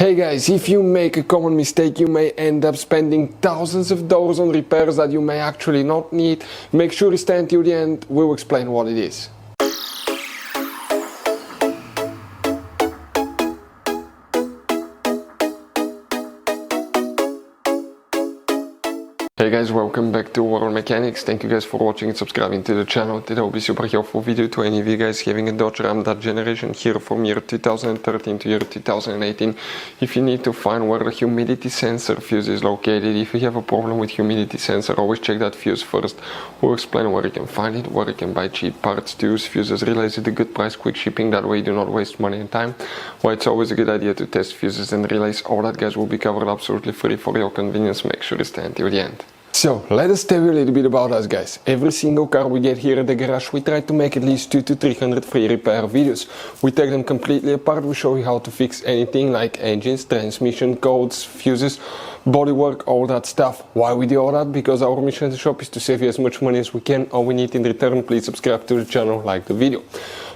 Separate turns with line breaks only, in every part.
Hey guys, if you make a common mistake, you may end up spending thousands of dollars on repairs that you may actually not need. Make sure you stay until the end, we'll explain what it is. Hey guys, welcome back to World Mechanics. Thank you guys for watching and subscribing to the channel. Today will be super helpful video to any of you guys having a Dodge Ram that generation here from year 2013 to year 2018. If you need to find where the humidity sensor fuse is located, if you have a problem with humidity sensor, always check that fuse first. We'll explain where you can find it, where you can buy cheap parts, tools, fuses, relays at a good price, quick shipping, that way you do not waste money and time. Why it's always a good idea to test fuses and relays. All that guys will be covered absolutely free for your convenience. Make sure you stay until the end. So, let us tell you a little bit about us guys. Every single car we get here at the garage, we try to make at least 200 to 300 free repair videos. We take them completely apart, we show you how to fix anything like engines, transmission, codes, fuses, bodywork, all that stuff. Why we do all that? Because our mission at the shop is to save you as much money as we can. All we need in return, please subscribe to the channel, like the video.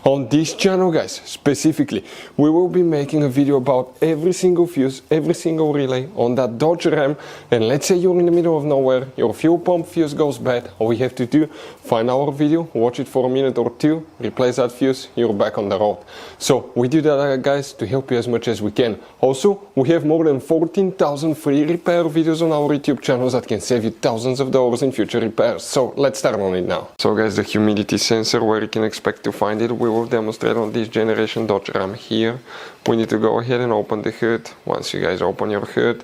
On this channel guys, specifically, we will be making a video about every single fuse, every single relay on that Dodge Ram. And let's say you're in the middle of nowhere, your fuel pump fuse goes bad, all we have to do, find our video, watch it for a minute or two, replace that fuse, you're back on the road. So we do that guys to help you as much as we can. Also, we have more than 14,000 free repair videos on our YouTube channels that can save you thousands of dollars in future repairs. So let's start on it now. So guys, the humidity sensor, where you can expect to find it, we will demonstrate on this generation Dodge Ram here. We need to go ahead and open the hood. Once you guys open your hood,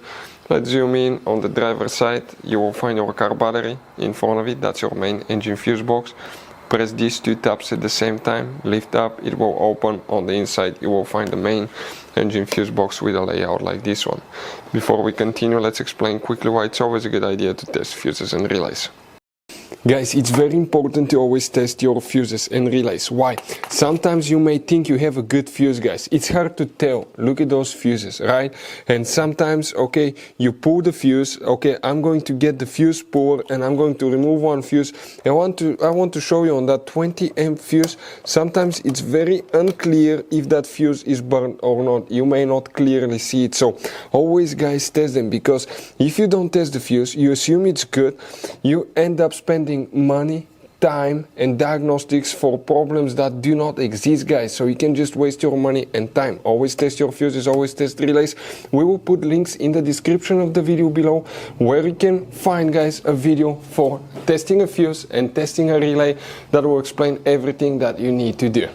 let's zoom in. On the driver's side, you will find your car battery. In front of it, that's your main engine fuse box. Press these two tabs at the same time, lift up, it will open. On the inside you will find the main engine fuse box with a layout like this one. Before we continue, let's explain quickly why it's always a good idea to test fuses and relays. Guys, it's very important to always test your fuses and relays. Why? Sometimes you may think you have a good fuse, guys. It's hard to tell. Look at those fuses, right? And sometimes, okay, you pull the fuse. Okay, I'm going to get the fuse puller and I'm going to remove one fuse. I want to show you on that 20 amp fuse. Sometimes it's very unclear if that fuse is burned or not. You may not clearly see it. So always, guys, test them, because if you don't test the fuse, you assume it's good. You end up spending money, time and diagnostics for problems that do not exist, guys. So you can just waste your money and time. Always test your fuses, always test relays. We will put links in the description of the video below where you can find, guys, a video for testing a fuse and testing a relay that will explain everything that you need to do.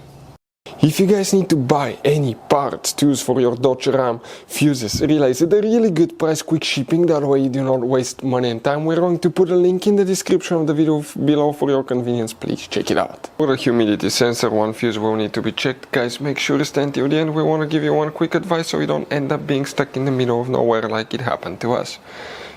If you guys need to buy any parts, tools for your Dodge Ram, fuses, relays at a really good price, quick shipping, that way you do not waste money and time, we're going to put a link in the description of the video below for your convenience. Please check it out. For the humidity sensor, one fuse will need to be checked. Guys, make sure to stay until the end. We want to give you one quick advice so you don't end up being stuck in the middle of nowhere like it happened to us.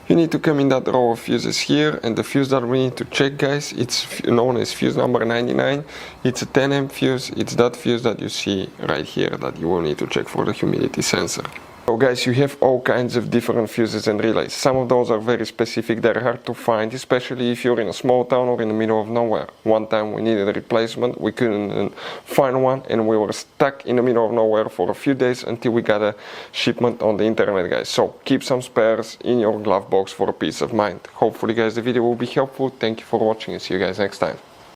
You need to come in that row of fuses here, and the fuse that we need to check, guys, it's known as fuse number 99. It's a 10 amp fuse. It's that fuse that you see right here that you will need to check for the humidity sensor. So guys, you have all kinds of different fuses and relays. Some of those are very specific, they're hard to find, especially if you're in a small town or in the middle of nowhere. One time we needed a replacement, we couldn't find one, and we were stuck in the middle of nowhere for a few days until we got a shipment on the internet, guys. So keep some spares in your glove box for a peace of mind. Hopefully guys, the video will be helpful. Thank you for watching and see you guys next time.